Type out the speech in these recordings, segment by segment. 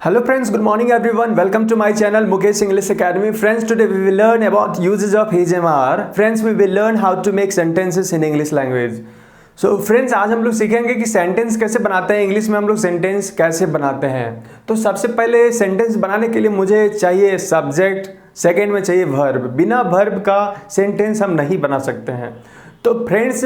Hello friends, good morning everyone. Welcome to my channel Mukesh English Academy. Friends, today we will learn about uses of HMR. Friends, we will learn how to make sentences in English language. So friends, आज हम लोग सीखेंगे कि sentence कैसे बनाते हैं, English में हम लोग सेंटेंस कैसे बनाते हैं। तो सबसे पहले सेंटेंस बनाने के लिए मुझे चाहिए सब्जेक्ट, सेकेंड में चाहिए वर्ब। बिना वर्ब का सेंटेंस हम नहीं बना सकते हैं। तो फ्रेंड्स,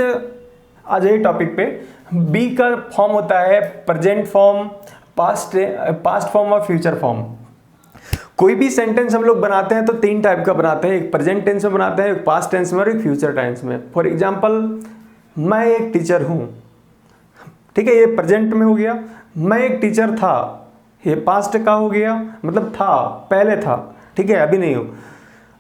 आज ये टॉपिक पे बी का फॉर्म होता है प्रेजेंट फॉर्म, पास्ट फॉर्म और फ्यूचर फॉर्म। कोई भी सेंटेंस हम लोग बनाते हैं तो तीन टाइप का बनाते हैं, एक प्रेजेंट टेंस में बनाते हैं, एक पास्ट टेंस में और एक फ्यूचर टेंस में। फॉर एग्जांपल, मैं एक टीचर हूं, ठीक है, ये प्रेजेंट में हो गया। मैं एक टीचर था, ये पास्ट का हो गया, मतलब था, पहले था, ठीक है, अभी नहीं हो।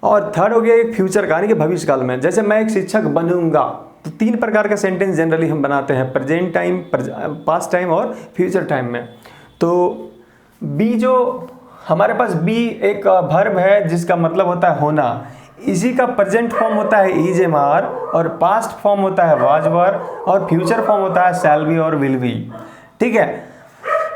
और थर्ड हो गया एक फ्यूचर का, यानी कि भविष्य काल में, जैसे मैं एक शिक्षक बनूंगा। तो तीन प्रकार का सेंटेंस जनरली हम बनाते हैं, प्रेजेंट टाइम, पास्ट टाइम और फ्यूचर टाइम में। तो बी, जो हमारे पास बी एक वर्ब है जिसका मतलब होता है होना, इसी का प्रेजेंट फॉर्म होता है इज एम आर, और पास्ट फॉर्म होता है वाज वर, और फ्यूचर फॉर्म होता है शैल बी और विल बी। ठीक है,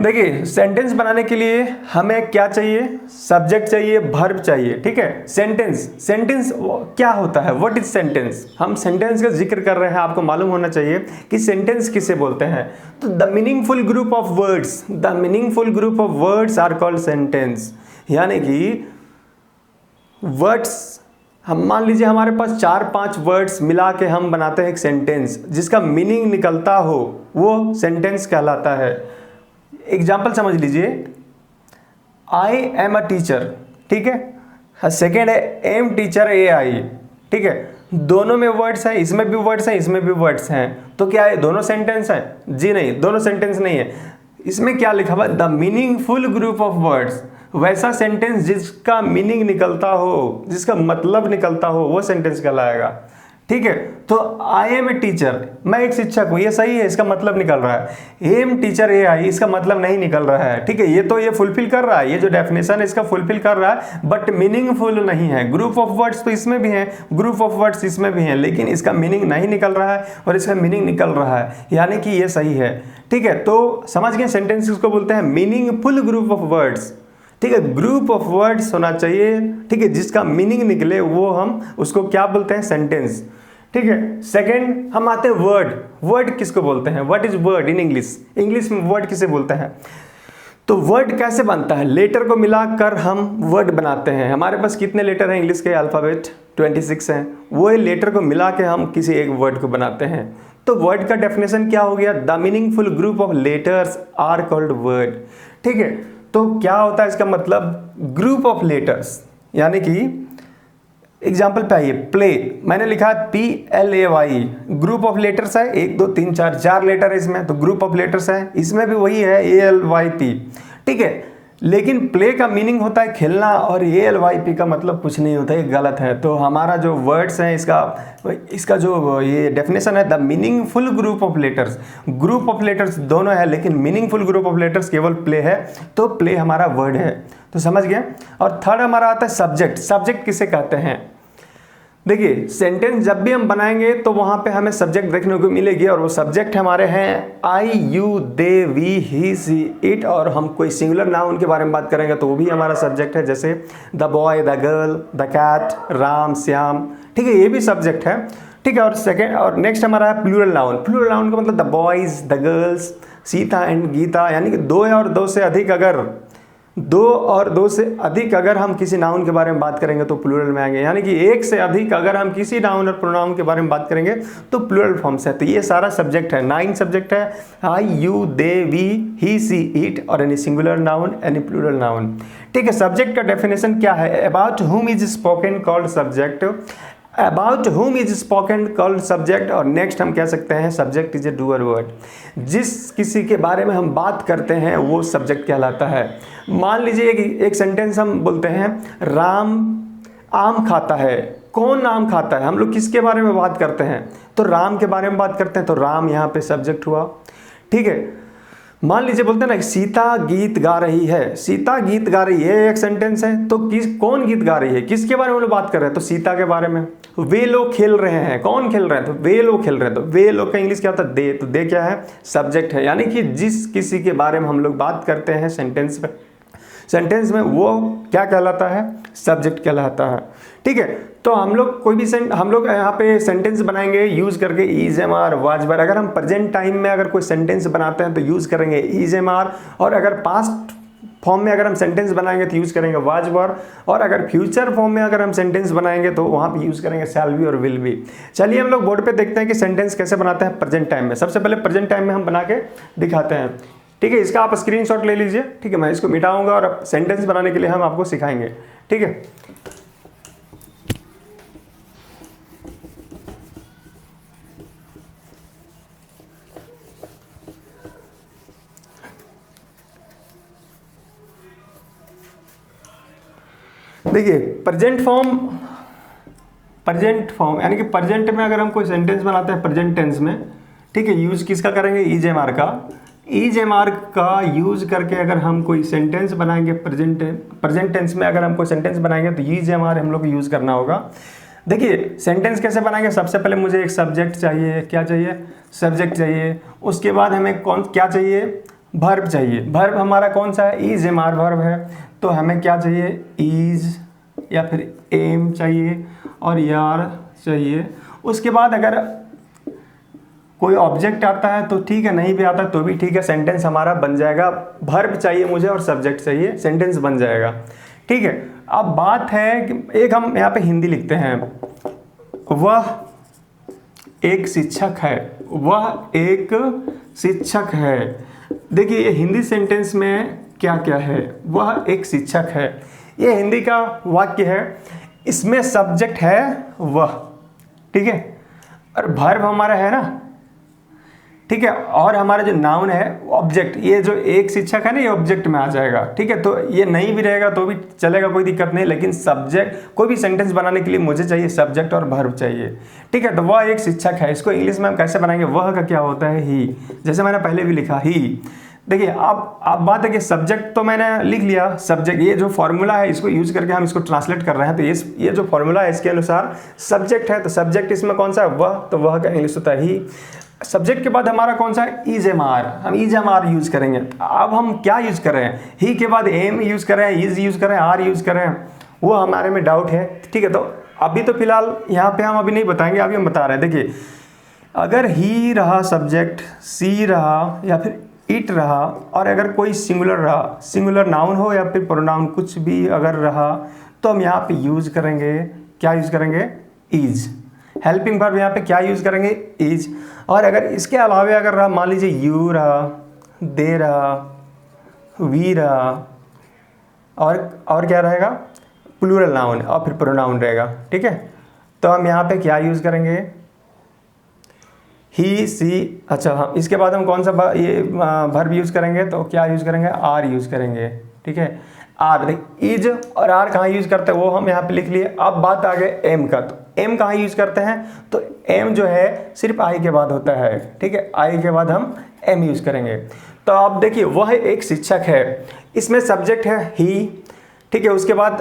देखिए सेंटेंस बनाने के लिए हमें क्या चाहिए, सब्जेक्ट चाहिए, वर्ब चाहिए। ठीक है, सेंटेंस क्या होता है, व्हाट इज सेंटेंस। हम सेंटेंस का जिक्र कर रहे हैं, आपको मालूम होना चाहिए कि सेंटेंस किसे बोलते हैं। तो the meaningful group of words are called sentence. यानी कि वर्ड्स, हम मान लीजिए हमारे पास 4-5 वर्ड्स मिला के हम बनाते हैं एक सेंटेंस, जिसका मीनिंग निकलता हो, वो सेंटेंस कहलाता है। एग्जाम्पल समझ लीजिए, आई एम अ टीचर, ठीक है, सेकेंड है एम टीचर ए आई, ठीक है, दोनों में वर्ड्स हैं, इसमें भी वर्ड्स हैं, इसमें भी वर्ड्स हैं। तो क्या है, दोनों सेंटेंस हैं? जी नहीं, दोनों सेंटेंस नहीं है। इसमें क्या लिखा हुआ, the meaningful group of words, वैसा सेंटेंस जिसका मीनिंग निकलता हो, जिसका मतलब निकलता हो, वो सेंटेंस कहलाएगा। ठीक है, तो आई एम ए टीचर, मैं एक शिक्षक हूं, ये सही है, इसका मतलब निकल रहा है। एम टीचर ए आई, इसका मतलब नहीं निकल रहा है। ठीक है, ये तो ये फुलफिल कर रहा है, ये जो डेफिनेशन है इसका फुलफिल कर रहा है, बट मीनिंगफुल नहीं है। ग्रुप ऑफ वर्ड्स तो इसमें भी है, ग्रुप ऑफ वर्ड्स इसमें भी है, लेकिन इसका मीनिंग नहीं निकल रहा है और इसका मीनिंग निकल रहा है, यानी कि ये सही है। ठीक है, तो समझ गए, सेंटेंस इसको बोलते हैं मीनिंगफुल ग्रुप ऑफ वर्ड्स। ठीक है, ग्रुप ऑफ वर्ड्स होना चाहिए, ठीक है, जिसका मीनिंग निकले, वो हम उसको क्या बोलते हैं, सेंटेंस। ठीक है, सेकंड हम आते हैं वर्ड किसको बोलते हैं, what is word in English में वर्ड किसे बोलते हैं। तो वर्ड कैसे बनता है, लेटर को मिलाकर हम वर्ड बनाते हैं। हमारे पास कितने लेटर हैं इंग्लिश के, अल्फाबेट 26 हैं, वो लेटर को मिला के हम किसी एक वर्ड को बनाते हैं। तो वर्ड का डेफिनेशन क्या हो गया, the meaningful group of letters are called word. ठीक है, तो क्या होता है इसका मतलब, ग्रुप ऑफ लेटर्स, यानी कि एग्जाम्पल पे आइए, प्ले, मैंने लिखा है PLAY, ग्रुप ऑफ लेटर्स है, 1 2 3 4 लेटर है इसमें, तो ग्रुप ऑफ लेटर्स है। इसमें भी वही है ALYP, ठीक है, लेकिन प्ले का मीनिंग होता है खेलना, और ALYP का मतलब कुछ नहीं होता है, ये गलत है। तो हमारा जो वर्ड्स है, इसका जो ये डेफिनेशन है, the meaningful group of letters दोनों है, लेकिन मीनिंगफुल ग्रुप ऑफ लेटर्स केवल प्ले है, तो प्ले हमारा वर्ड है। तो समझ गए। और थर्ड हमारा आता है सब्जेक्ट किसे कहते हैं। देखिए, सेंटेंस जब भी हम बनाएंगे तो वहां पे हमें सब्जेक्ट देखने को मिलेगी, और वो सब्जेक्ट हमारे हैं I, you, they, we, he, she, it, और हम कोई सिंगुलर नाउन के बारे में बात करेंगे तो वो भी हमारा सब्जेक्ट है, जैसे the boy, the girl, the cat, Ram, Shyam. ठीक है, ये भी सब्जेक्ट है। ठीक है, और नेक्स्ट हमारा है प्लूरल नाउन का मतलब the boys, the girls, Sita and Gita, यानी कि दो और दो से अधिक अगर हम किसी नाउन के बारे में बात करेंगे तो प्लूरल में आएंगे, यानी कि एक से अधिक अगर हम किसी नाउन और प्रोनाउन के बारे में बात करेंगे तो प्लूरल फॉर्म से। तो ये सारा सब्जेक्ट है, 9 सब्जेक्ट है, I, you, they, we, he, she, it, और any singular noun, any plural noun. ठीक है, सब्जेक्ट का डेफिनेशन क्या है, about whom is spoken called subject, और नेक्स्ट हम कह सकते हैं subject is a doer word, जिस किसी के बारे में हम बात करते हैं वो सब्जेक्ट कहलाता है। मान लीजिए एक सेंटेंस हम बोलते हैं, राम आम खाता है। कौन आम खाता है, हम लोग किसके बारे में बात करते हैं, तो राम के बारे में बात करते हैं, तो राम यहाँ पे सब्जेक्ट हुआ। ठीक है, मान लीजिए बोलते हैं ना, सीता गीत गा रही है, एक सेंटेंस है, तो कौन गीत गा रही है, किसके बारे में लोग बात कर रहे हैं, तो सीता के बारे में। वे लोग खेल रहे हैं, कौन खेल रहे हैं, तो वे लोग खेल रहे हैं, तो वे लोग का इंग्लिश क्या होता है, दे, तो दे क्या है, सब्जेक्ट है, यानी कि जिस किसी के बारे में हम लोग बात करते हैं सेंटेंस में सेंटेंस में वो क्या कहलाता है, सब्जेक्ट कहलाता है। ठीक है, तो हम लोग कोई भी हम लोग यहाँ पे सेंटेंस बनाएंगे यूज करके is am are was were. अगर हम प्रेजेंट टाइम में अगर कोई सेंटेंस बनाते हैं तो यूज करेंगे इज एम आर, और अगर पास्ट फॉर्म में अगर हम सेंटेंस बनाएंगे तो यूज करेंगे वाज वर, और अगर फ्यूचर फॉर्म में अगर हम सेंटेंस बनाएंगे तो वहाँ पे यूज करेंगे शैल बी और विल बी। चलिए हम लोग बोर्ड पे देखते हैं कि सेंटेंस कैसे बनाते हैं प्रेजेंट टाइम में। सबसे पहले प्रेजेंट टाइम में हम बना के दिखाते हैं। ठीक है, इसका आप स्क्रीनशॉट ले लीजिए। ठीक है, मैं इसको मिटाऊंगा और अब सेंटेंस बनाने के लिए हम आपको सिखाएंगे। ठीक है, देखिए प्रेजेंट फॉर्म यानी कि प्रेजेंट में अगर हम कोई सेंटेंस बनाते हैं प्रेजेंट टेंस में, ठीक है, यूज किसका करेंगे, इज एम आर का। इज एम आर का यूज करके अगर हम कोई सेंटेंस बनाएंगे प्रेजेंट टेंस में, अगर हम कोई सेंटेंस बनाएंगे तो इज एम आर हम लोग को यूज करना होगा। देखिए सेंटेंस कैसे बनाएंगे, सबसे पहले मुझे एक सब्जेक्ट चाहिए। क्या चाहिए, सब्जेक्ट चाहिए। उसके बाद हमें क्या चाहिए, वर्ब चाहिए। वर्ब हमारा कौन सा है, इज एम आर वर्ब है। तो हमें क्या चाहिए, इज या फिर एम चाहिए और यार चाहिए। उसके बाद अगर कोई ऑब्जेक्ट आता है तो ठीक है, नहीं भी आता तो भी ठीक है, सेंटेंस हमारा बन जाएगा। वर्ब चाहिए मुझे और सब्जेक्ट चाहिए, सेंटेंस बन जाएगा। ठीक है, अब बात है कि एक हम यहाँ पे हिंदी लिखते हैं, वह एक शिक्षक है। वह एक शिक्षक है। देखिए ये हिंदी सेंटेंस में क्या क्या है, वह एक शिक्षक है। ये हिंदी का वाक्य है, इसमें सब्जेक्ट है वह। ठीक है, और वर्ब हमारा है ना। ठीक है, और हमारा जो नाउन है ऑब्जेक्ट, ये जो एक शिक्षक है ना, ये ऑब्जेक्ट में आ जाएगा। ठीक है, तो ये नहीं भी रहेगा तो भी चलेगा, कोई दिक्कत नहीं, लेकिन सब्जेक्ट कोई भी सेंटेंस बनाने के लिए मुझे चाहिए सब्जेक्ट और वर्ब चाहिए। ठीक है, तो वह एक शिक्षक है, इसको इंग्लिश में हम कैसे बनाएंगे, वह का क्या होता है, ही। जैसे मैंने पहले भी लिखा ही। देखिए अब बात है कि सब्जेक्ट तो मैंने लिख लिया, सब्जेक्ट ये जो फॉर्मूला है इसको यूज करके हम इसको ट्रांसलेट कर रहे हैं, तो ये जो फॉर्मूला है इसके अनुसार सब्जेक्ट है, तो सब्जेक्ट इसमें कौन सा है, वह, तो वह का इंग्लिश होता है ही। सब्जेक्ट के बाद हमारा कौन सा है, इज एम आर, हम इज एम आर यूज करेंगे। अब हम क्या यूज कर रहे हैं, ही के बाद एम यूज कर रहे हैं, इज यूज कर रहे हैं, आर यूज कर रहे हैं, वो हमारे में डाउट है। ठीक है, तो अभी तो फिलहाल यहाँ पे हम अभी नहीं बताएंगे, अभी हम बता रहे हैं। देखिए अगर ही रहा सब्जेक्ट, सी रहा या फिर इट रहा, और अगर कोई सिंगुलर रहा, सिंगुलर नाउन हो या फिर प्रोनाउन कुछ भी अगर रहा, तो हम यहाँ पे यूज करेंगे, क्या यूज करेंगे, इज। हेल्पिंग वर्ब यहाँ पे क्या यूज करेंगे, इज। और अगर इसके अलावा अगर रहा, मान लीजिए यू रहा, दे रहा, वी रहा, और क्या रहेगा, प्लूरल नाउन और फिर प्रोनाउन रहेगा। ठीक है, तो हम यहाँ पे क्या यूज करेंगे, ही, सी। अच्छा हाँ, इसके बाद हम कौन सा ये वर्ब यूज करेंगे, तो क्या यूज करेंगे, आर यूज करेंगे। ठीक है, आर। देख इज और आर कहाँ यूज करते हैं वो हम यहाँ पे लिख लिए। अब बात आ गए एम का, तो एम कहाँ यूज करते हैं, तो एम जो है सिर्फ आई के बाद होता है। ठीक है, आई के बाद हम एम यूज करेंगे। तो अब देखिए वह एक शिक्षक है, इसमें सब्जेक्ट है ही। ठीक है, उसके बाद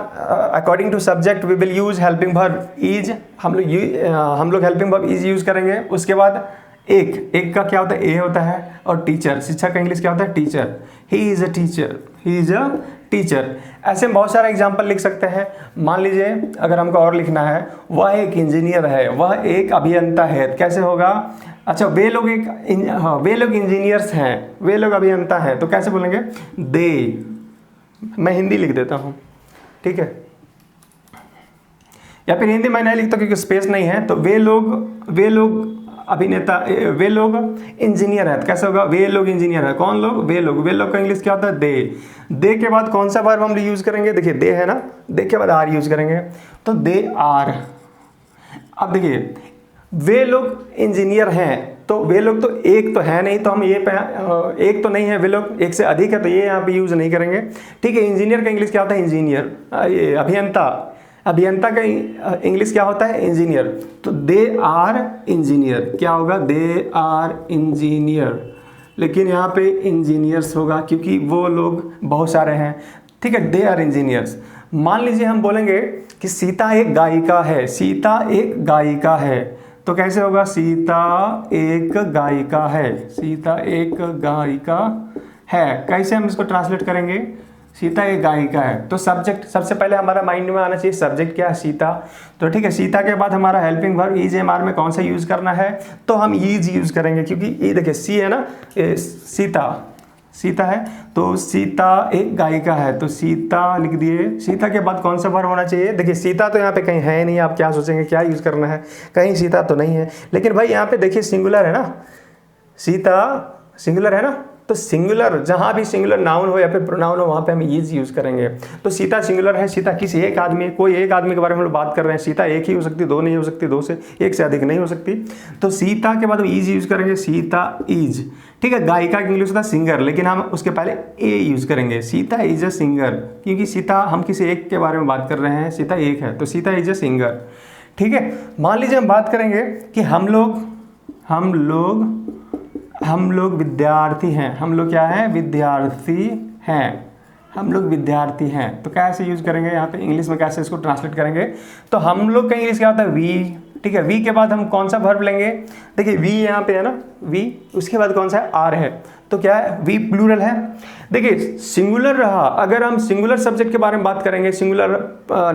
according to subject we will use helping verb is, हम लोग हेल्पिंग वर्ब इज यूज करेंगे। उसके बाद एक का क्या होता है, ए होता है, और टीचर, शिक्षक का इंग्लिश क्या होता है, teacher. He is a teacher, he is a teacher. ऐसे बहुत सारे एग्जाम्पल लिख सकते हैं। मान लीजिए अगर हमको और लिखना है, वह एक इंजीनियर है, वह एक अभियंता है, कैसे होगा, अच्छा वे लोग इंजीनियर्स हैं, वे लोग अभियंता हैं, तो कैसे बोलेंगे, दे। मैं हिंदी लिख देता हूँ। ठीक है, या फिर हिंदी मैं नहीं लिखता क्योंकि स्पेस नहीं है, तो वे लोग अभिनेता, वे लोग इंजीनियर है, तो कैसे होगा, वे लोग इंजीनियर है। कौन लोग, वे लोग का इंग्लिश क्या होता है, दे के बाद कौन सा वर्ब हम यूज करेंगे, देखिए दे है ना, दे के बाद आर यूज करेंगे, तो दे आर। अब देखिए वे लोग इंजीनियर हैं, तो वे लोग तो एक तो है नहीं, तो हम ये एक तो नहीं है, वे लोग एक से अधिक है, तो ये यहाँ पे यूज नहीं करेंगे। ठीक है, इंजीनियर का इंग्लिश क्या होता है, इंजीनियर। ये अभियंता का इंग्लिश क्या होता है, इंजीनियर। तो दे आर इंजीनियर, क्या होगा, दे आर इंजीनियर। लेकिन यहाँ पे इंजीनियर्स होगा क्योंकि वो लोग बहुत सारे हैं। ठीक है, दे आर इंजीनियर्स। मान लीजिए हम बोलेंगे कि सीता एक गायिका है, सीता एक गायिका है, तो कैसे होगा, सीता एक गायिका है, सीता एक गायिका है। कैसे हम इसको ट्रांसलेट करेंगे, सीता एक गायिका है। तो सब्जेक्ट सबसे पहले हमारा माइंड में आना चाहिए, सब्जेक्ट क्या है, सीता। तो ठीक है, सीता के बाद हमारा helping verb is am are में कौन सा यूज़ करना है, तो हम इज यूज़ करेंगे, क्योंकि ये देखिए सी है ना, सीता है, तो सीता एक गायिका है, तो सीता लिख दिए। सीता के बाद कौन सा वर्ब होना चाहिए, देखिए सीता तो यहाँ पे कहीं है नहीं, आप क्या सोचेंगे क्या यूज़ करना है, कहीं सीता तो नहीं है, लेकिन भाई यहाँ पे देखिए सिंगुलर है ना, सीता सिंगुलर है ना, तो सिंगुलर जहाँ भी सिंगुलर नाउन हो या फिर प्रोनाउन हो वहाँ पे हम इज यूज़ करेंगे। तो सीता सिंगुलर है, सीता किसी एक आदमी, कोई एक आदमी के बारे में हम लोग बात कर रहे हैं, सीता एक ही हो सकती, दो नहीं हो सकती, दो से एक से अधिक नहीं हो सकती। तो सीता के बाद हम इज यूज़ करेंगे, सीता इज। ठीक है, गायिका की इंग्लिश होता है सिंगर, लेकिन हम उसके पहले ए यूज़ करेंगे, सीता इज अ सिंगर, क्योंकि सीता हम किसी एक के बारे में बात कर रहे हैं, सीता एक है, तो सीता इज अ सिंगर। ठीक है, मान लीजिए हम बात करेंगे कि हम लोग विद्यार्थी हैं, हम लोग क्या हैं, विद्यार्थी हैं, हम लोग विद्यार्थी हैं। तो कैसे यूज़ करेंगे यहाँ पे, इंग्लिश में कैसे इसको ट्रांसलेट करेंगे, तो हम लोग का इंग्लिश क्या होता है, वी। ठीक है, वी के बाद हम कौन सा वर्ब लेंगे, देखिए वी यहाँ पे है ना, वी, उसके बाद कौन सा है, आर है, तो क्या है, वी प्लूरल है। देखिए सिंगुलर रहा, अगर हम सिंगुलर सब्जेक्ट के बारे में बात करेंगे, सिंगुलर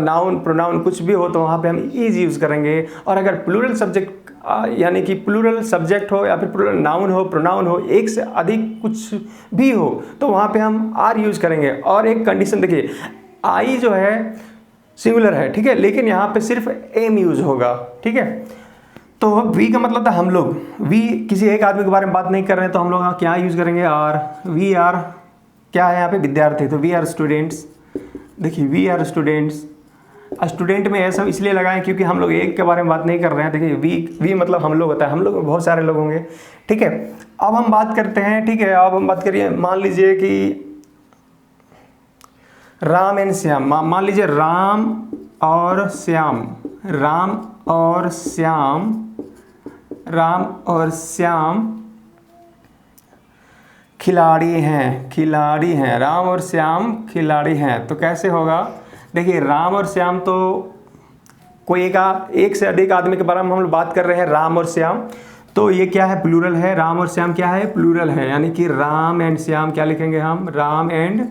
नाउन प्रोनाउन कुछ भी हो, तो वहाँ पे हम इज यूज़ करेंगे। और अगर प्लूरल सब्जेक्ट यानी कि प्लूरल सब्जेक्ट हो या फिर प्लूरल नाउन हो, प्रोनाउन हो, एक से अधिक कुछ भी हो, तो वहाँ पे हम आर यूज़ करेंगे। और एक कंडीशन देखिए, आई जो है सिंगुलर है, ठीक है, लेकिन यहाँ पे सिर्फ एम यूज़ होगा। ठीक है, तो वी का मतलब था हम लोग, वी किसी एक आदमी के बारे में बात नहीं कर रहे हैं, तो हम लोग क्या यूज़ करेंगे, आर। वी आर क्या है यहाँ पे, विद्यार्थी, तो वी आर स्टूडेंट्स। देखिए वी आर स्टूडेंट्स, स्टूडेंट में ऐसा इसलिए लगाएं क्योंकि हम लोग एक के बारे में बात नहीं कर रहे हैं। देखिए वी मतलब हम लोग होता है, हम लोग बहुत सारे लोग होंगे। ठीक है, अब हम बात करते हैं, ठीक है, अब हम बात करिए, मान लीजिए कि राम एंड श्याम, मान लीजिए राम और श्याम, राम और श्याम खिलाड़ी हैं, राम और श्याम खिलाड़ी हैं। तो कैसे होगा, देखिए राम और श्याम तो कोई एक से अधिक आदमी के बारे में हम लोग बात कर रहे हैं, राम और श्याम, तो ये क्या है, प्लूरल है, राम और श्याम क्या है, प्लूरल है, यानी कि राम एंड श्याम क्या लिखेंगे हम, राम एंड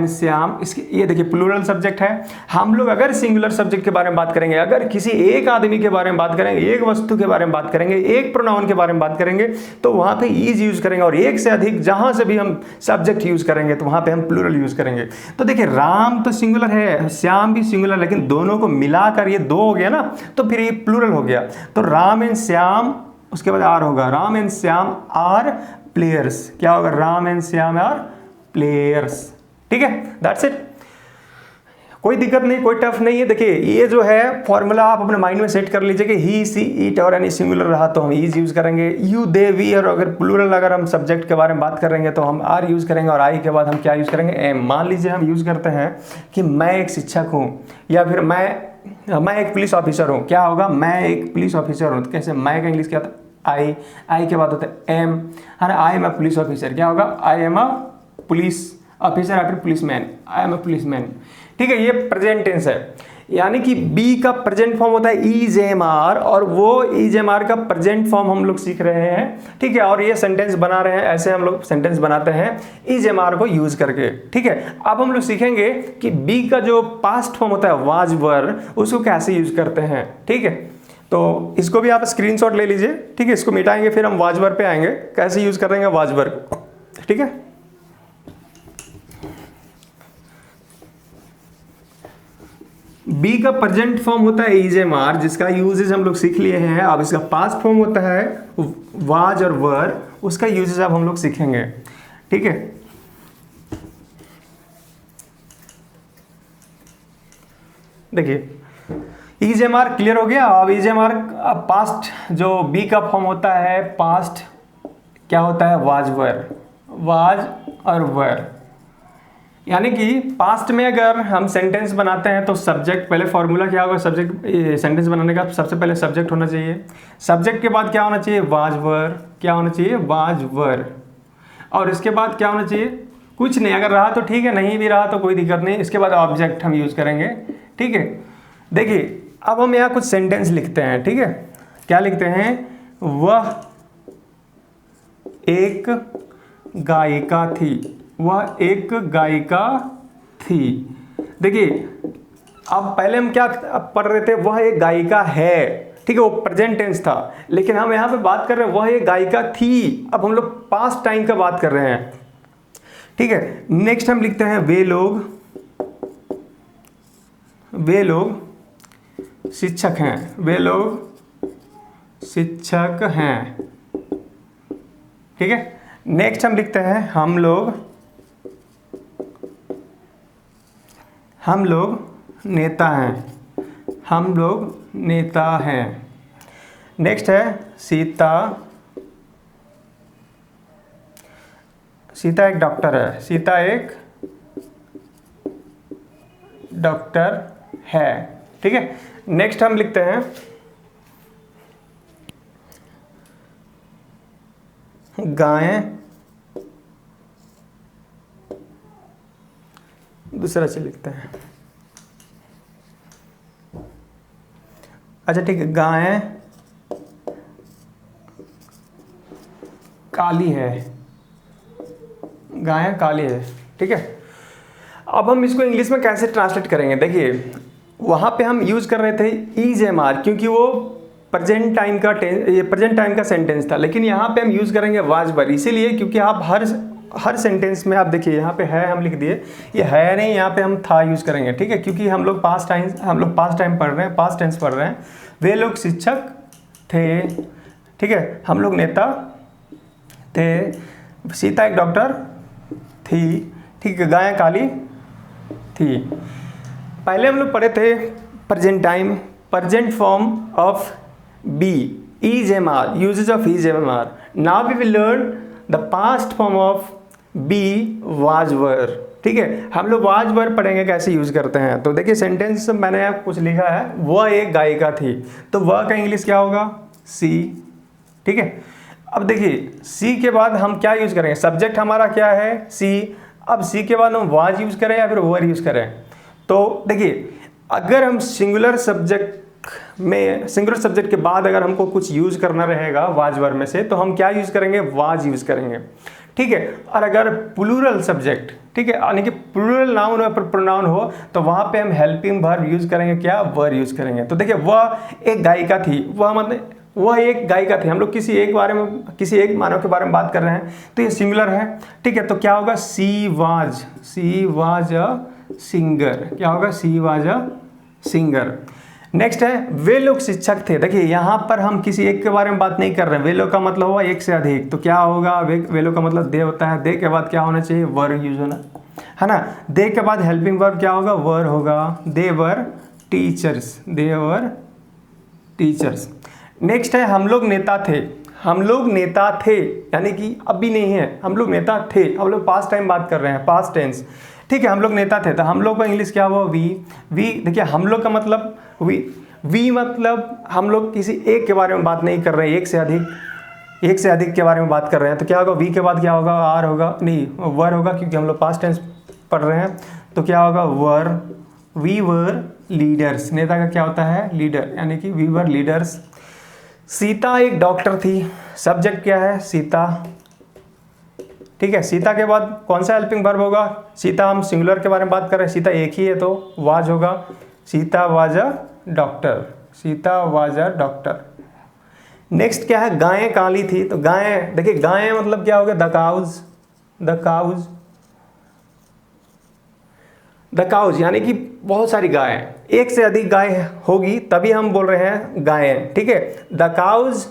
श्याम। इसके ये देखिए प्लूरल सब्जेक्ट है। हम लोग अगर सिंगुलर सब्जेक्ट के बारे में बात करेंगे, अगर किसी एक आदमी के बारे में बात करेंगे, एक वस्तु के बारे में बात करेंगे, एक प्रोनाउन के बारे में बात करेंगे, तो वहाँ पे इज यूज़ करेंगे। और एक से अधिक जहाँ से भी हम सब्जेक्ट यूज़ करेंगे, तो वहाँ पे हम प्लूरल यूज़ करेंगे। तो देखिए राम तो सिंगुलर है, श्याम भी सिंगुलर, लेकिन दोनों को मिलाकर ये दो हो गया ना, तो फिर ये प्लूरल हो गया। तो राम एंड श्याम, उसके बाद आर होगा, Ram and Shyam are players. क्या होगा, Ram and Shyam are players. ठीक है, दैट्स इट, कोई दिक्कत नहीं, कोई टफ नहीं है। देखिए ये जो है फॉर्मूला आप अपने माइंड में सेट कर लीजिए कि ही सी इट और एनी सिंगुलर रहा तो हम इज यूज़ करेंगे, यू दे वी, और अगर प्लूरल अगर हम सब्जेक्ट के बारे में बात करेंगे तो हम आर यूज़ करेंगे, और आई के बाद हम क्या यूज़ करेंगे, एम। मान लीजिए हम यूज़ करते हैं कि मैं एक शिक्षक हूँ, या फिर मैं एक पुलिस ऑफिसर हूँ, क्या होगा, मैं एक पुलिस ऑफिसर हूँ, तो कैसे, मैं का इंग्लिश क्या होता है, आई के बाद होता है एम, है ना, I am a police officer, क्या होगा, I am a police officer या फिर policeman, I am a policeman. ठीक है, ये प्रेजेंट टेंस है, यानी कि बी का प्रेजेंट फॉर्म होता है इज एम आर, और वो इज एम आर का प्रेजेंट फॉर्म हम लोग सीख रहे हैं। ठीक है, और ये सेंटेंस बना रहे हैं, ऐसे हम लोग सेंटेंस बनाते हैं इज एम आर को यूज करके। ठीक है, अब हम लोग सीखेंगे कि बी का जो पास्ट फॉर्म होता है वाज वर, उसको कैसे यूज करते हैं। ठीक है, तो इसको भी आप स्क्रीनशॉट ले लीजिए। ठीक है, इसको मिटाएंगे, फिर हम वाज वर पे आएंगे, कैसे यूज करेंगे वाज वर। ठीक है, बी का प्रेजेंट फॉर्म होता है इज एम आर, जिसका यूजेज हम लोग सीख लिए हैं। अब इसका पास्ट फॉर्म होता है वाज और वर, उसका यूजेज अब हम लोग सीखेंगे। ठीक है, देखिए इज एम आर क्लियर हो गया। अब इज एम आर पास्ट जो बी का फॉर्म होता है, पास्ट क्या होता है, वाज वर, वाज और वर, यानी कि पास्ट में अगर हम सेंटेंस बनाते हैं तो सब्जेक्ट, पहले फॉर्मूला क्या होगा, सब्जेक्ट, सेंटेंस बनाने का सबसे पहले सब्जेक्ट होना चाहिए, सब्जेक्ट के बाद क्या होना चाहिए, वाज वर, क्या होना चाहिए, वाज वर, और इसके बाद क्या होना चाहिए, कुछ नहीं, अगर रहा तो ठीक है, नहीं भी रहा तो कोई दिक्कत नहीं, इसके बाद ऑब्जेक्ट हम यूज करेंगे। ठीक है, देखिए अब हम यहाँ कुछ सेंटेंस लिखते हैं। ठीक है, क्या लिखते हैं, वह एक गायिका थी, वह एक गायिका थी। देखिए अब पहले हम क्या पढ़ रहे थे, वह एक गायिका है, ठीक है, वो प्रेजेंट टेंस था, लेकिन हम यहाँ पे बात कर रहे हैं वह एक गायिका थी। अब हम लोग पास्ट टाइम का बात कर रहे हैं, ठीक है। नेक्स्ट हम लिखते हैं वे लोग शिक्षक हैं, वे लोग शिक्षक हैं, ठीक है। नेक्स्ट हम लिखते हैं हम लोग नेता हैं, हम लोग नेता हैं। नेक्स्ट है सीता एक डॉक्टर है, सीता एक डॉक्टर है, ठीक है। नेक्स्ट हम लिखते हैं गायें, दूसरा चीज लिखते हैं, अच्छा ठीक है, गायें काली है, गायें काली है, ठीक है। अब हम इसको इंग्लिश में कैसे ट्रांसलेट करेंगे, देखिए वहाँ पे हम यूज़ कर रहे थे इज एम आर, क्योंकि वो प्रेजेंट टाइम का सेंटेंस था, लेकिन यहाँ पे हम यूज़ करेंगे वाज वर, इसीलिए क्योंकि आप हर सेंटेंस में आप देखिए यहाँ पे है हम लिख दिए, ये है नहीं, यहाँ पे हम था यूज़ करेंगे, ठीक है, क्योंकि हम लोग पास्ट टाइम पढ़ रहे हैं, पास्ट टेंस पढ़ रहे हैं। वे लोग शिक्षक थे, ठीक है, हम लोग नेता थे, सीता एक डॉक्टर थी, ठीक है, गायें काली थी। पहले हम लोग पढ़े थे present form of be, is am are, usages of is am are. Now we will learn the past form of be was were, ठीक है। हम लोग वाज वर पढ़ेंगे कैसे यूज करते हैं। तो देखिए सेंटेंस मैंने यहाँ कुछ लिखा है, वह एक गायिका थी, तो वह का इंग्लिश क्या होगा, सी, ठीक है। अब देखिए सी के बाद हम क्या यूज करेंगे, सब्जेक्ट हमारा क्या है, सी। अब सी के बाद हम वाज यूज करें या फिर वर यूज करें। तो देखिए अगर हम सिंगुलर सब्जेक्ट के बाद अगर हमको कुछ यूज करना रहेगा वाज वर में से, तो हम क्या यूज करेंगे, वाज यूज करेंगे, ठीक है। और अगर प्लूरल सब्जेक्ट, ठीक है, यानी कि प्लूरल नाउन या प्रोनाउन हो, तो वहाँ पे हम हेल्पिंग वर्ब यूज करेंगे, क्या, वर यूज करेंगे। तो देखिए वह एक गायिका थी, वह एक गायिका थी, हम लोग किसी एक मानव के बारे में बात कर रहे हैं, तो ये सिंगुलर है, ठीक है। तो क्या होगा, सी वाज अ सिंगर, क्या होगा, she was a singer. Next है वे लोग शिक्षक थे। देखिए यहाँ पर हम किसी एक के बारे में बात नहीं कर रहे हैं, वे लोग का मतलब हुआ एक से अधिक, तो क्या होगा, वे लोग का मतलब दे होता है, दे के बाद क्या होना चाहिए, वर यूज होना है ना। दे के बाद हेल्पिंग वर्ब क्या होगा, वर होगा। दे वर टीचर्स। नेक्स्ट है हम लोग नेता थे, यानी कि अभी नहीं है, हम लोग नेता थे, हम लोग पास्ट टाइम बात कर रहे हैं, पास्ट टेंस, ठीक है। हम लोग नेता थे, तो हम लोग का इंग्लिश क्या हुआ, वी। देखिए हम लोग का मतलब वी मतलब हम लोग किसी एक के बारे में बात नहीं कर रहे हैं, एक से अधिक के बारे में बात कर रहे हैं, तो क्या होगा, वी के बाद क्या होगा, आर होगा, नहीं वर होगा, क्योंकि हम लोग पास्ट टेंस पढ़ रहे हैं, तो क्या होगा, वर। वी वर लीडर्स, नेता का क्या होता है, लीडर, यानी कि वी वर लीडर्स। सीता एक डॉक्टर थी, सब्जेक्ट क्या है, सीता, ठीक है। सीता के बाद कौन सा हेल्पिंग वर्ब होगा, सीता, हम सिंगुलर के बारे में बात कर रहे हैं, सीता एक ही है तो वाज होगा। Sita was a doctor. Next क्या है, गायें काली थी, तो गायें, देखिए गायें मतलब क्या हो गया, द काउज, यानी कि बहुत सारी गायें, एक से अधिक गाय होगी तभी हम बोल रहे हैं गायें, ठीक है। द काउज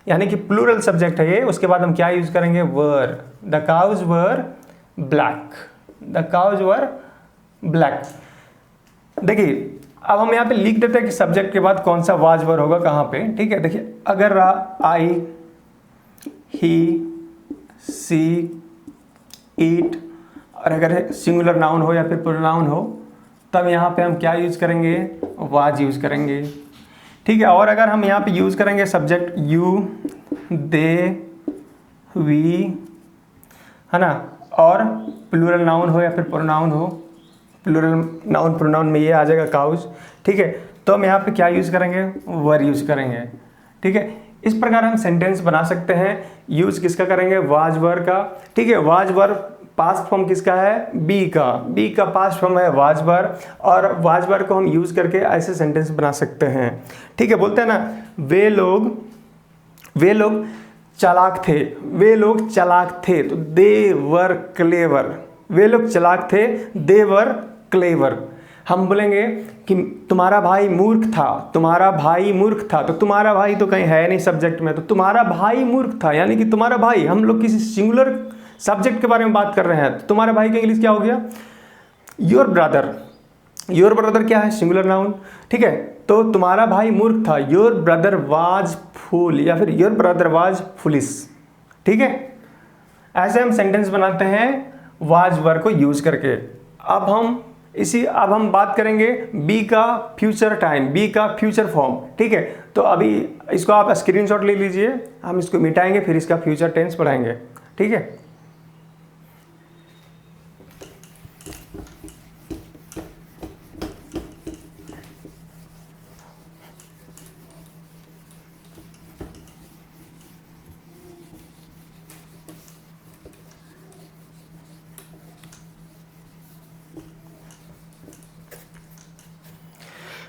यानी कि प्लूरल सब्जेक्ट है ये, उसके बाद हम क्या यूज करेंगे, were. The cows were black. देखिए अब हम यहाँ पे लिख देते हैं कि सब्जेक्ट के बाद कौन सा वाज वर होगा, कहाँ पे, ठीक है। देखिए अगर रहा आई, ही, सी, ईट, और अगर सिंगुलर नाउन हो या फिर प्रोनाउन हो, तब यहाँ पे हम क्या यूज करेंगे, वाज यूज करेंगे, ठीक है। और अगर हम यहाँ पे यूज करेंगे सब्जेक्ट यू, दे, वी, है ना, और प्लूरल नाउन हो या फिर प्रोनाउन हो, प्लूरल नाउन प्रोनाउन में ये आ जाएगा काउज, ठीक है। तो हम यहाँ पे क्या यूज करेंगे, वर यूज करेंगे, ठीक है। इस प्रकार हम सेंटेंस बना सकते हैं। यूज किसका करेंगे, वाज वर का, ठीक है। वाज वर पास्ट फॉर्म किसका है? बी का। बी का पास्ट फॉर्म है वाज वर, और वाज वर को हम यूज़ करके ऐसे सेंटेंस बना सकते हैं। ठीक है, बोलते हैं ना वे लोग चालाक थे, वे लोग चालाक थे, तो दे वर क्लेवर। वे लोग चालाक थे, दे वर क्लेवर। हम बोलेंगे कि तुम्हारा भाई मूर्ख था, तुम्हारा भाई मूर्ख था, तो तुम्हारा भाई तो कहीं है नहीं सब्जेक्ट में, तो तुम्हारा भाई मूर्ख था यानी कि तुम्हारा भाई, हम लोग किसी सिंगुलर सब्जेक्ट के बारे में बात कर रहे हैं, तो तुम्हारा भाई का इंग्लिश क्या हो गया? Your brother. योर ब्रदर क्या है? Singular noun. ठीक है, तो तुम्हारा भाई मूर्ख था, योर ब्रदर वाज फूल, या फिर योर ब्रदर वाज फुलिश। ठीक है, ऐसे हम सेंटेंस बनाते हैं वाज वर को यूज करके। अब हम बात करेंगे बी का फ्यूचर टाइम, बी का फ्यूचर फॉर्म। ठीक है, तो अभी इसको आप स्क्रीनशॉट ले लीजिए, हम इसको मिटाएंगे फिर इसका फ्यूचर टेंस पढ़ाएंगे। ठीक है,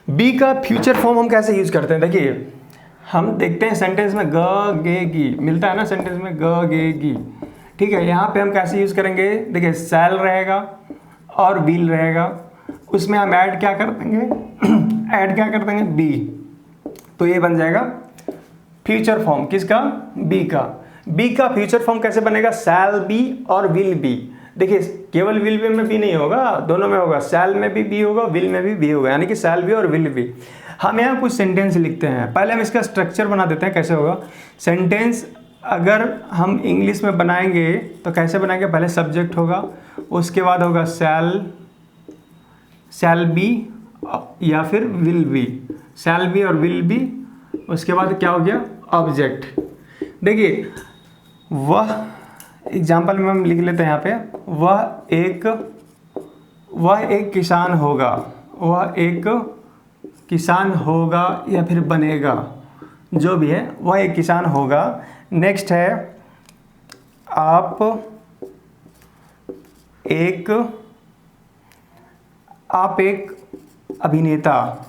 बी का फ्यूचर फॉर्म हम कैसे यूज करते हैं? देखिए, हम देखते हैं सेंटेंस में ग गे गी मिलता है ना, सेंटेंस में ग गे गी। ठीक है, यहाँ पे हम कैसे यूज करेंगे? देखिए, सैल रहेगा और विल रहेगा, उसमें हम ऐड क्या कर देंगे? ऐड क्या कर देंगे? बी। तो ये बन जाएगा फ्यूचर फॉर्म किसका? बी का। बी का फ्यूचर फॉर्म कैसे बनेगा? सैल बी और विल बी। देखिए, केवल विल बी में भी नहीं होगा, दोनों में होगा, सैल में भी बी होगा, विल में भी बी होगा, यानी कि सैल बी और विल बी। हम यहाँ कुछ सेंटेंस लिखते हैं, पहले हम इसका स्ट्रक्चर बना देते हैं। कैसे होगा सेंटेंस? अगर हम इंग्लिश में बनाएंगे तो कैसे बनाएंगे? पहले सब्जेक्ट होगा, उसके बाद होगा सैल बी या फिर विल बी, सैल बी और विल बी, उसके बाद क्या हो गया? ऑब्जेक्ट। देखिए, वह एग्जाम्पल में हम लिख लेते हैं यहाँ पे, वह एक किसान होगा, वह एक किसान होगा या फिर बनेगा, जो भी है वह एक किसान होगा। नेक्स्ट है आप एक अभिनेता,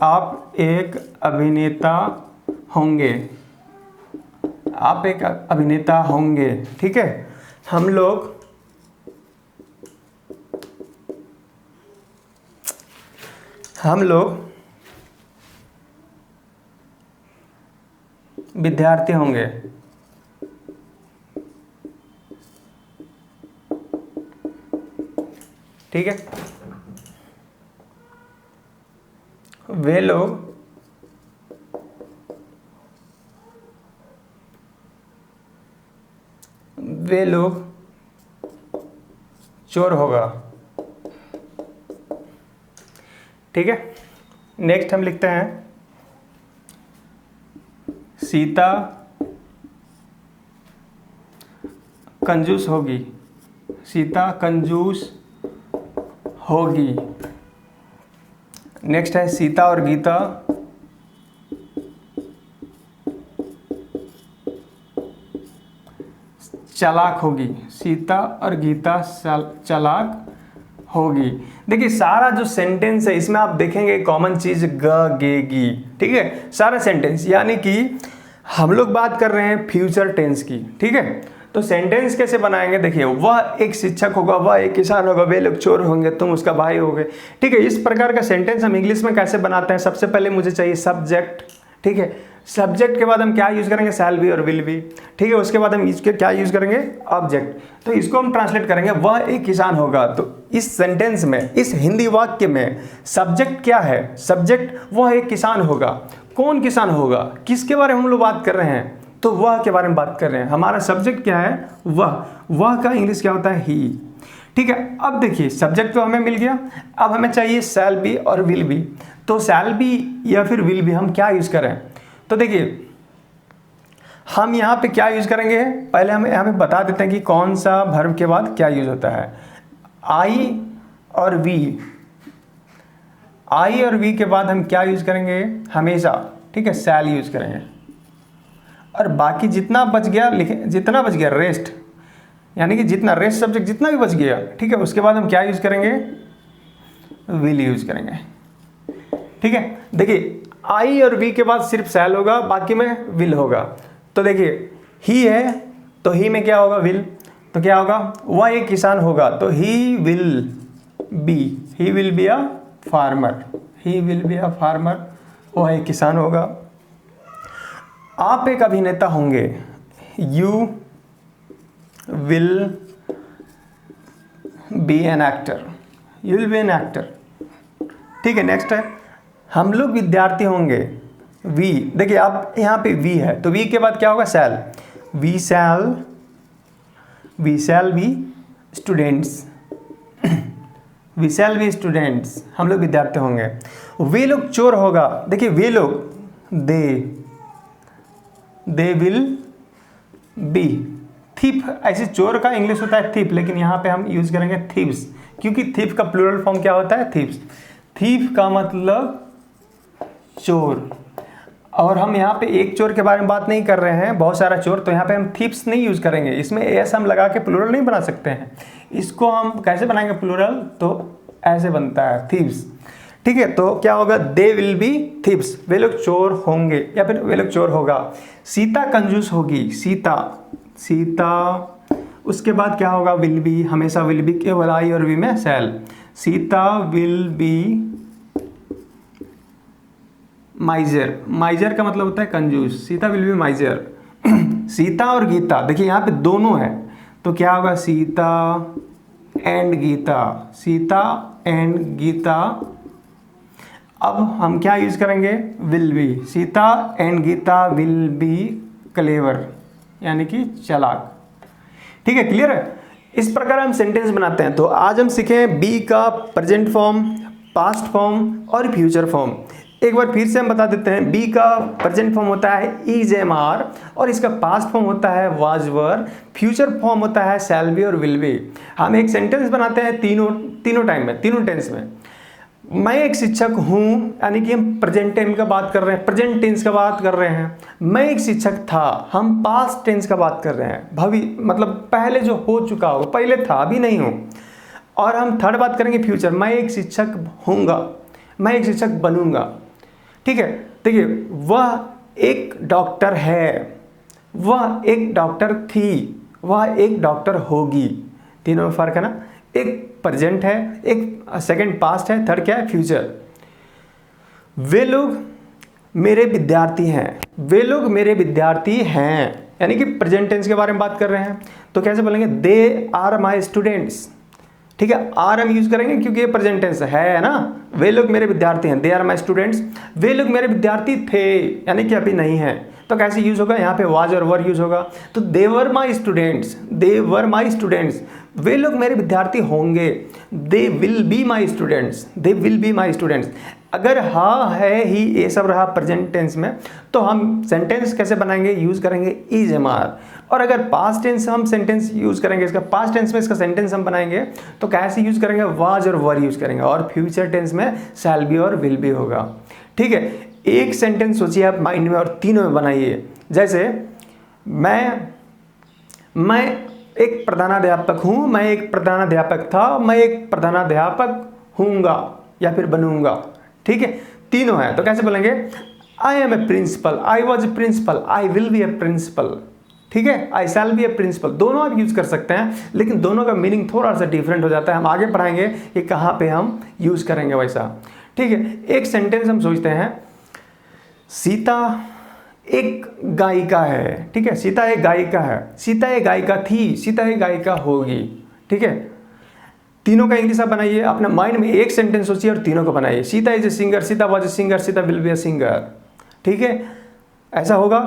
आप एक अभिनेता होंगे, आप एक अभिनेता होंगे। ठीक है, हम लोग विद्यार्थी होंगे। ठीक है, वे लोग चोर होगा। ठीक है, नेक्स्ट हम लिखते हैं सीता कंजूस होगी, सीता कंजूस होगी। नेक्स्ट है सीता और गीता चालाक होगी, सीता और गीता चालाक होगी। देखिए, सारा जो सेंटेंस है इसमें आप देखेंगे कॉमन चीज ग गे गी। ठीक है, सारा सेंटेंस, यानी कि हम लोग बात कर रहे हैं फ्यूचर टेंस की। ठीक है, तो सेंटेंस कैसे बनाएंगे? देखिए, वह एक शिक्षक होगा, वह एक किसान होगा, वे लोग चोर होंगे, तुम उसका भाई होगे। ठीक है, इस प्रकार का सेंटेंस हम इंग्लिश में कैसे बनाते हैं? सबसे पहले मुझे चाहिए सब्जेक्ट। ठीक है, सब्जेक्ट के बाद हम क्या यूज करेंगे? शैल बी और विल बी। ठीक है, उसके बाद हम इसके क्या यूज करेंगे? ऑब्जेक्ट। तो इसको हम ट्रांसलेट करेंगे, वह एक किसान होगा। तो इस सेंटेंस में, इस हिंदी वाक्य में सब्जेक्ट क्या है? सब्जेक्ट वह एक किसान होगा। कौन किसान होगा? किसके बारे में हम लोग बात कर रहे हैं? तो वह के बारे में बात कर रहे हैं। हमारा सब्जेक्ट क्या है? वह का इंग्लिश क्या होता है? ही। ठीक है, अब देखिए, सब्जेक्ट तो हमें मिल गया, अब हमें चाहिए शैल बी और विल बी। तो शैल बी या फिर विल बी हम क्या यूज करें? तो देखिए, हम यहाँ पे क्या यूज करेंगे? पहले हम यहाँ पे बता देते हैं कि कौन सा वर्ब के बाद क्या यूज होता है। आई और वी के बाद हम क्या यूज करेंगे? हमेशा ठीक है, शैल यूज करेंगे। और बाकी जितना बच गया जितना बच गया रेस्ट, यानी कि जितना रेस्ट सब्जेक्ट जितना भी बच गया, ठीक है, उसके बाद हम क्या यूज करेंगे, विल यूज करेंगे। ठीक है, देखिए आई और वी के बाद सिर्फ शैल होगा, बाकी में विल होगा। तो देखिए ही है तो ही में क्या होगा, विल, तो क्या होगा, वह एक किसान होगा, तो he will be a farmer, he will be a farmer, वह एक किसान होगा। आप एक अभिनेता होंगे, you will be an actor, you will be an actor. ठीक है, नेक्स्ट है, हम लोग विद्यार्थी होंगे, वी, देखिए आप यहाँ पे वी है तो वी के बाद क्या होगा, shall, we shall be students, we shall be students, हम लोग विद्यार्थी होंगे। वे लोग चोर होगा, देखिए वे लोग, दे विल बी थीफ, ऐसे चोर का इंग्लिश होता है थीफ, लेकिन यहाँ पे हम यूज करेंगे थीव्स, क्योंकि थीफ का प्लूरल फॉर्म क्या होता है, थीव्स। थीफ का मतलब चोर, और हम यहाँ पे एक चोर के बारे में बात नहीं कर रहे हैं, बहुत सारा चोर, तो यहाँ पे हम थीप्स नहीं यूज करेंगे, इसमें एस हम लगा के प्लूरल नहीं बना सकते हैं। इसको हम कैसे बनाएंगे प्लूरल, तो ऐसे बनता है थीव्स। ठीक है, तो क्या होगा, दे विल बी थीव्स, वे लोग चोर होंगे या फिर वे लोग चोर होगा। सीता कंजूस होगी, सीता, उसके बाद क्या होगा, विल बी, हमेशा विल बी, केवल आई और वी में शैल, सीता विल बी माइजर का मतलब होता है कंजूस, सीता विल बी माइजर। सीता और गीता, देखिए यहाँ पे दोनों है, तो क्या होगा, सीता एंड गीता। अब हम क्या यूज करेंगे, will be, Sita and Gita will be clever, यानी कि चालाक। ठीक है, क्लियर है। इस प्रकार हम सेंटेंस बनाते हैं। तो आज हम सीखें बी का प्रेजेंट फॉर्म, पास्ट फॉर्म और फ्यूचर फॉर्म। एक बार फिर से हम बता देते हैं, बी का प्रेजेंट फॉर्म होता है इज एम आर, और इसका पास्ट फॉर्म होता है वाज वर, फ्यूचर फॉर्म होता है शैल बी और विल बी। हम एक सेंटेंस बनाते हैं तीनों टाइम में, तीनों टेंस में। मैं एक शिक्षक हूँ, यानी कि हम प्रेजेंट टाइम का बात कर रहे हैं, प्रेजेंट टेंस का बात कर रहे हैं। मैं एक शिक्षक था, हम पास्ट टेंस का बात कर रहे हैं, भविष्य मतलब पहले जो हो चुका हो, पहले था अभी नहीं हो। और हम थर्ड बात करेंगे फ्यूचर, मैं एक शिक्षक होऊंगा, मैं एक शिक्षक बनूंगा। ठीक है, देखिए वह एक डॉक्टर है, वह एक डॉक्टर थी, वह एक डॉक्टर होगी। तीनों में फर्क है ना, एक प्रेजेंट है, एक सेकंड पास्ट है, थर्ड क्या है, फ्यूचर। वे लोग मेरे विद्यार्थी हैं, वे लोग मेरे विद्यार्थी हैं, यानी कि प्रेजेंट टेंस के बारे में बात कर रहे हैं। तो कैसे बोलेंगे, दे आर माई स्टूडेंट्स। ठीक है, आर हम यूज करेंगे क्योंकि ये प्रेजेंट टेंस है ना। वे लोग मेरे विद्यार्थी हैं, दे आर माई स्टूडेंट्स। वे लोग मेरे विद्यार्थी थे, यानी कि अभी नहीं है, तो कैसे यूज होगा, यहाँ पे वाज और वर यूज होगा। तो दे वर my students, they were my students. वे लोग मेरे विद्यार्थी होंगे, they will be my students, they will be my students. अगर हाँ है ही ये सब रहा प्रेजेंट टेंस में, तो हम सेंटेंस कैसे बनाएंगे, यूज करेंगे इज एम आर। और अगर पास्ट टेंस हम सेंटेंस यूज करेंगे, इसका पास्ट टेंस में इसका सेंटेंस हम बनाएंगे, तो कैसे यूज करेंगे, वाज और वर यूज करेंगे। और फ्यूचर टेंस में शैल बी और विल बी होगा। ठीक है, एक सेंटेंस सोचिए आप माइंड में और तीनों में बनाइए। जैसे मैं एक प्रधानाध्यापक हूँ, मैं एक प्रधानाध्यापक था, मैं एक प्रधानाध्यापक हूँगा या फिर बनूंगा। ठीक है, तीनों है, तो कैसे बोलेंगे, I am a principal, I was a principal, I will be a principal. ठीक है, आई शैल बी ए प्रिंसिपल, दोनों आप यूज कर सकते हैं, लेकिन दोनों का मीनिंग थोड़ा सा डिफरेंट हो जाता है। हम आगे पढ़ाएंगे कि कहाँ पे हम यूज करेंगे वैसा। ठीक है, एक सेंटेंस हम सोचते हैं, सीता एक गायिका है। ठीक है, सीता एक गायिका है, सीता एक गायिका थी, सीता एक गायिका होगी। ठीक है, तीनों का इंग्लिश आप बनाइए, अपने माइंड में एक सेंटेंस सोचिए और तीनों को बनाइए। Sita is a singer, Sita was a singer, Sita will be a singer. ठीक है, ऐसा होगा।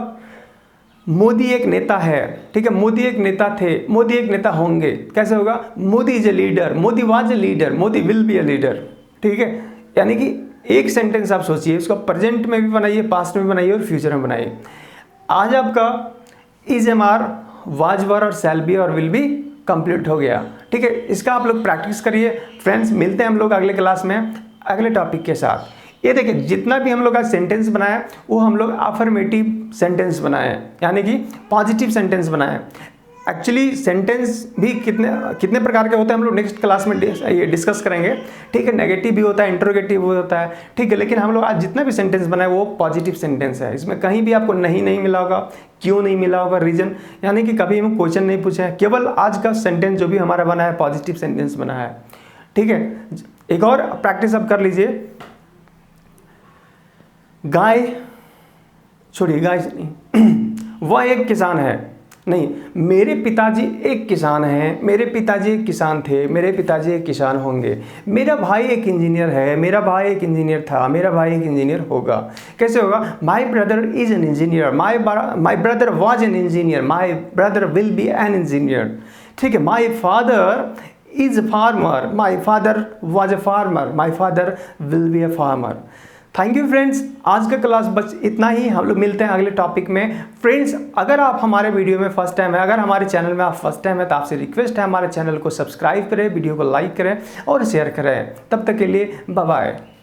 मोदी एक नेता है। ठीक है, मोदी एक नेता थे, मोदी एक नेता होंगे। कैसे होगा, Modi is a leader, Modi was a leader, Modi will be a leader. ठीक है, यानी कि एक सेंटेंस आप सोचिए, उसको प्रेजेंट में भी बनाइए, पास्ट में भी बनाइए और फ्यूचर में बनाइए। आज आपका is am are, was were और शैल बी और विल बी कंप्लीट हो गया। ठीक है, इसका आप लोग प्रैक्टिस करिए। फ्रेंड्स, मिलते हैं हम लोग अगले क्लास में अगले टॉपिक के साथ। ये देखिए जितना भी हम लोग आज सेंटेंस बनाया वो हम लोग अफर्मेटिव सेंटेंस बनाए हैं, यानी कि पॉजिटिव सेंटेंस बनाए हैं। एक्चुअली सेंटेंस भी कितने प्रकार के होते हैं हम लोग नेक्स्ट क्लास में ये डिस्कस करेंगे, ठीक है। नेगेटिव भी होता है, इंटरोगेटिव भी होता है, ठीक है। लेकिन हम लोग आज जितना भी सेंटेंस बनाए वो पॉजिटिव सेंटेंस है। इसमें कहीं भी आपको नहीं मिला होगा, क्यों नहीं मिला होगा, रीजन, यानी कि कभी हम क्वेश्चन नहीं पूछे हैं। केवल आज का सेंटेंस जो भी हमारा बना है पॉजिटिव सेंटेंस बना है, ठीक है। एक और प्रैक्टिस अब कर लीजिए। गाय, छोड़िए गाय से नहीं, वह एक किसान है, नहीं, मेरे पिताजी एक किसान हैं, मेरे पिताजी एक किसान थे, मेरे पिताजी एक किसान होंगे, मेरा भाई एक इंजीनियर है, मेरा भाई एक इंजीनियर था, मेरा भाई एक इंजीनियर होगा। कैसे होगा? My brother is an engineer, my brother was an engineer, my brother will be an engineer, ठीक है। My father is farmer, my father was a farmer, my father will be a farmer. Thank you friends, आज का class बस इतना ही। हम लोग मिलते हैं अगले टॉपिक में। फ्रेंड्स, अगर आप हमारे वीडियो में फर्स्ट टाइम है, अगर हमारे चैनल में आप फर्स्ट टाइम है तो आपसे रिक्वेस्ट है हमारे चैनल को सब्सक्राइब करें, वीडियो को लाइक करें और शेयर करें। तब तक के लिए बाय बाय।